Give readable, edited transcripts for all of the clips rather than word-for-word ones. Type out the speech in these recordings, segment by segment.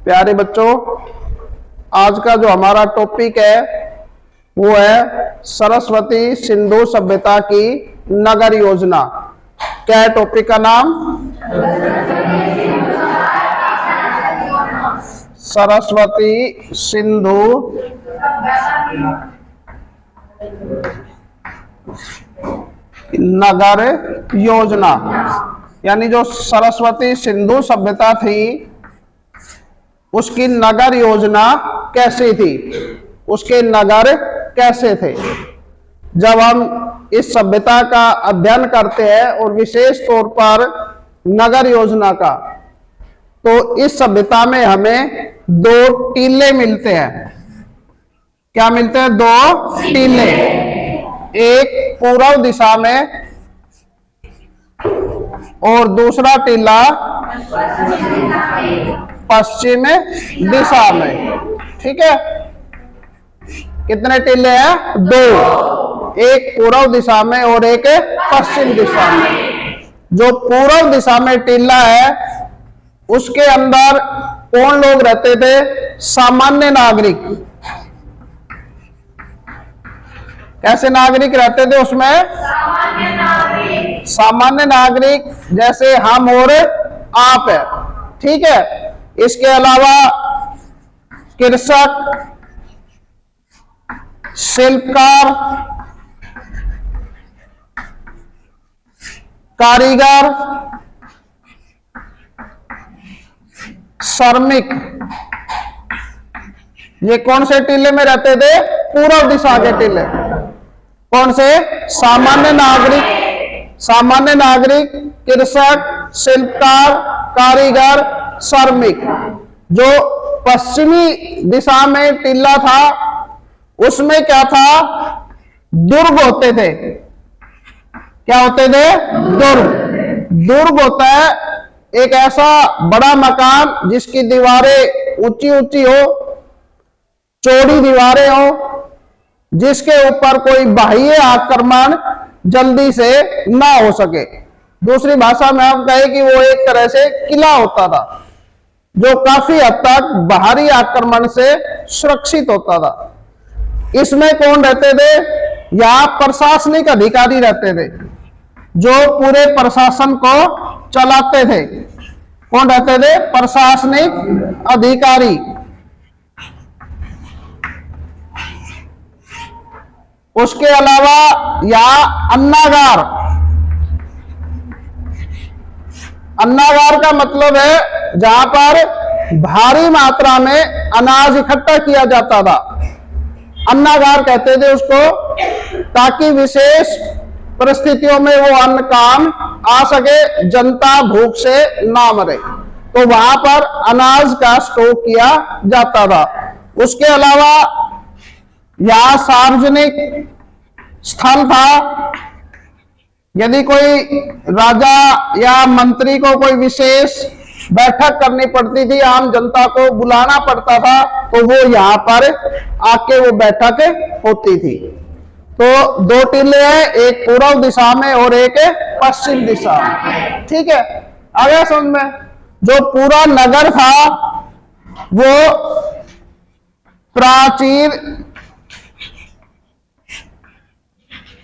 प्यारे बच्चों, आज का जो हमारा टॉपिक है वो है सरस्वती सिंधु सभ्यता की नगर योजना। क्या है टॉपिक का नाम? सरस्वती सिंधु नगर योजना। यानी जो सरस्वती सिंधु सभ्यता थी उसकी नगर योजना कैसी थी, उसके नगर कैसे थे। जब हम इस सभ्यता का अध्ययन करते हैं और विशेष तौर पर नगर योजना का, तो इस सभ्यता में हमें दो टीले मिलते हैं। क्या मिलते हैं? दो टीले, एक पूर्व दिशा में और दूसरा टीला पश्चिम दिशा में। ठीक है, कितने टीले हैं? दो, एक पूर्व दिशा में और एक पश्चिम दिशा में। जो पूर्व दिशा में टीला है उसके अंदर कौन लोग रहते थे? सामान्य नागरिक। कैसे नागरिक रहते थे उसमें? सामान्य नागरिक जैसे हम और आप है। ठीक है, इसके अलावा कृषक, शिल्पकार, कारीगर, श्रमिक, ये कौन से टीले में रहते थे? पूर्व दिशा के टीले। कौन से? सामान्य नागरिक, कृषक, शिल्पकार, कारीगर, श्रमिक। जो पश्चिमी दिशा में टीला था उसमें क्या था? दुर्ग होते थे। क्या होते थे? दुर्ग होता है एक ऐसा बड़ा मकान जिसकी दीवारें ऊंची ऊंची हो, चौड़ी दीवारें हो, जिसके ऊपर कोई बाह्य आक्रमण जल्दी से ना हो सके। दूसरी भाषा में हम कहें कि वो एक तरह से किला होता था जो काफी हद तक बाहरी आक्रमण से सुरक्षित होता था। इसमें कौन रहते थे? या प्रशासनिक अधिकारी रहते थे जो पूरे प्रशासन को चलाते थे। कौन रहते थे? प्रशासनिक अधिकारी। उसके अलावा यहाँ अन्नागार का मतलब है जहां पर भारी मात्रा में अनाज इकट्ठा किया जाता था। अन्नागार कहते थे उसको, ताकि विशेष परिस्थितियों में वो अन्न काम आ सके, जनता भूख से ना मरे। तो वहां पर अनाज का स्टॉक किया जाता था। उसके अलावा यह सार्वजनिक स्थल था। यदि कोई राजा या मंत्री को कोई विशेष बैठक करनी पड़ती थी, आम जनता को बुलाना पड़ता था, तो वो यहाँ पर आके वो बैठक होती थी। तो दो टीले हैं, एक पूर्व दिशा में और एक पश्चिम दिशा में। ठीक है, आ गया समझ में? जो पूरा नगर था वो प्राचीर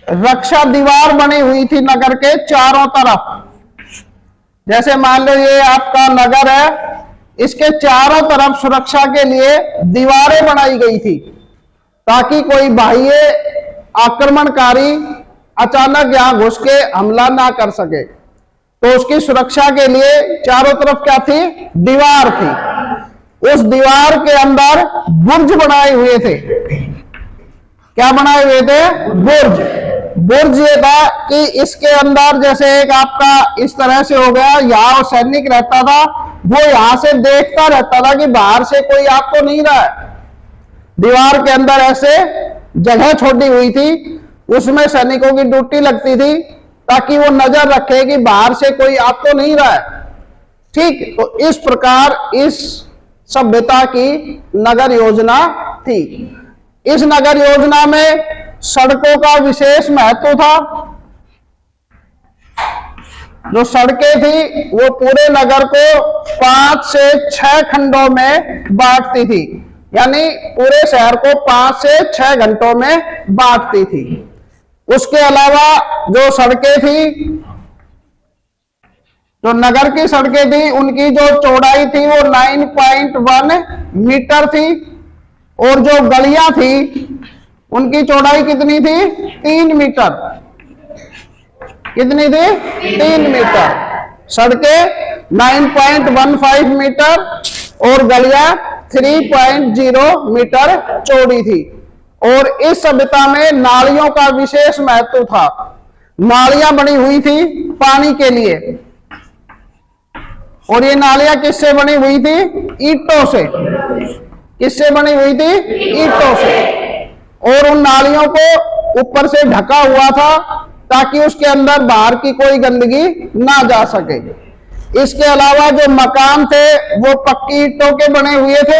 रक्षा दीवार बनी हुई थी नगर के चारों तरफ। जैसे मान लो ये आपका नगर है, इसके चारों तरफ सुरक्षा के लिए दीवारें बनाई गई थी ताकि कोई बाह्य आक्रमणकारी अचानक यहां घुस के हमला ना कर सके। तो उसकी सुरक्षा के लिए चारों तरफ क्या थी? दीवार थी। उस दीवार के अंदर बुर्ज बनाए हुए थे। क्या बनाए हुए थे? बुर्ज ये था कि इसके अंदर जैसे एक आपका इस तरह से हो गया, यहाँ सैनिक रहता था, वो यहां से देखता रहता था कि बाहर से कोई आप तो नहीं रहा है। दीवार के अंदर ऐसे जगह छोड़ी हुई थी, उसमें सैनिकों की ड्यूटी लगती थी ताकि वो नजर रखे कि बाहर से कोई आप तो नहीं रहा है। ठीक, तो इस प्रकार इस सभ्यता की नगर योजना थी। इस नगर योजना में सड़कों का विशेष महत्व था। जो सड़कें थी वो पूरे नगर को 5 से 6 खंडों में बांटती थी, यानी पूरे शहर को 5 से 6 घंटों में बांटती थी। उसके अलावा जो सड़कें थी, जो नगर की सड़कें थी, उनकी जो चौड़ाई थी वो 9.1 मीटर थी, और जो गलियां थी उनकी चौड़ाई कितनी थी? 3 मीटर। कितनी थी? 3 मीटर। सड़कें 9.15 मीटर और गलियां 3.0 मीटर चौड़ी थी। और इस सभ्यता में नालियों का विशेष महत्व था। नालियां बनी हुई थी पानी के लिए, और ये नालियां किससे बनी हुई थी? ईंटों से। किससे बनी हुई थी? ईंटों से। और उन नालियों को ऊपर से ढका हुआ था ताकि उसके अंदर बाहर की कोई गंदगी ना जा सके। इसके अलावा जो मकान थे वो पक्की ईंटों के बने हुए थे।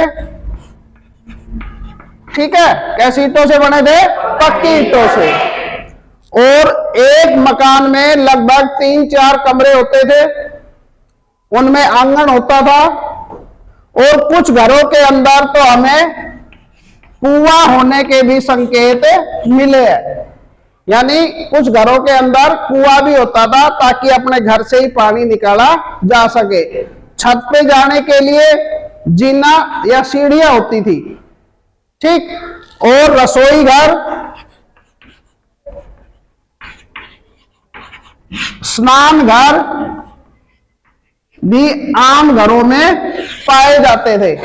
ठीक है, कैसी ईंटों से बने थे? पक्की ईंटों से। और एक मकान में लगभग 3-4 कमरे होते थे, उनमें आंगन होता था, और कुछ घरों के अंदर तो हमें कुआं होने के भी संकेत मिले हैं। यानी कुछ घरों के अंदर कुआं भी होता था ताकि अपने घर से ही पानी निकाला जा सके। छत पे जाने के लिए जीना या सीढ़ियां होती थी। ठीक, और रसोई घर, स्नान घर भी आम घरों में पाए जाते थे।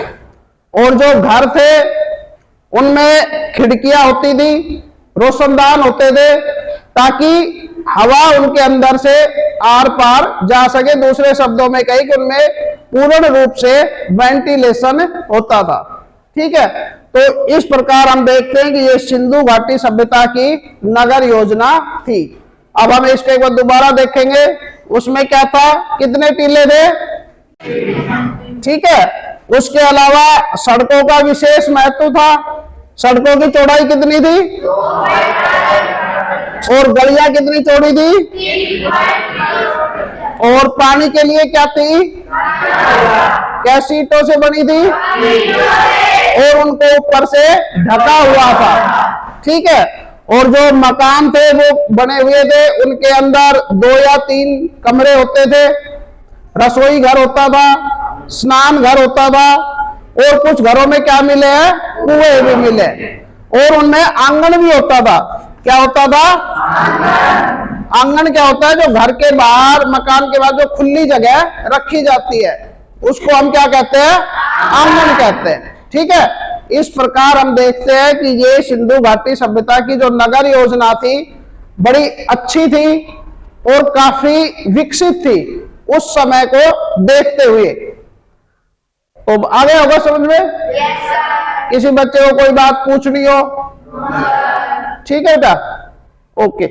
और जो घर थे उनमें खिड़कियां होती थी, रोशनदान होते थे ताकि हवा उनके अंदर से आर पार जा सके। दूसरे शब्दों में कही कि उनमें पूर्ण रूप से वेंटिलेशन होता था। ठीक है, तो इस प्रकार हम देखते हैं कि ये सिंधु घाटी सभ्यता की नगर योजना थी। अब हम इसको एक बार दोबारा देखेंगे। उसमें क्या था? कितने टीले थे? ठीक है। उसके अलावा सड़कों का विशेष महत्व था। सड़कों की चौड़ाई कितनी थी? और गलियां कितनी चौड़ी थी? और पानी के लिए क्या थी? कैसी ईंटों से बनी थी? और उनको ऊपर से ढका हुआ था। ठीक है। और जो मकान थे वो बने हुए थे, उनके अंदर 2 या 3 कमरे होते थे। रसोई घर होता था, स्नान घर होता था, और कुछ घरों में क्या मिले हैं? कुएं भी मिले। और उनमें आंगन भी होता था। क्या होता था? आंगन क्या होता है? जो घर के बाहर मकान के बाद जो खुली जगह रखी जाती है उसको हम क्या कहते हैं? आंगन कहते हैं। ठीक है। इस प्रकार हम देखते हैं कि ये सिंधु घाटी सभ्यता की जो नगर योजना थी बड़ी अच्छी थी और काफी विकसित थी उस समय को देखते हुए। तो आगे होगा समझ में? yes, किसी बच्चे को कोई बात पूछनी हो? ठीक है बेटा, ओके।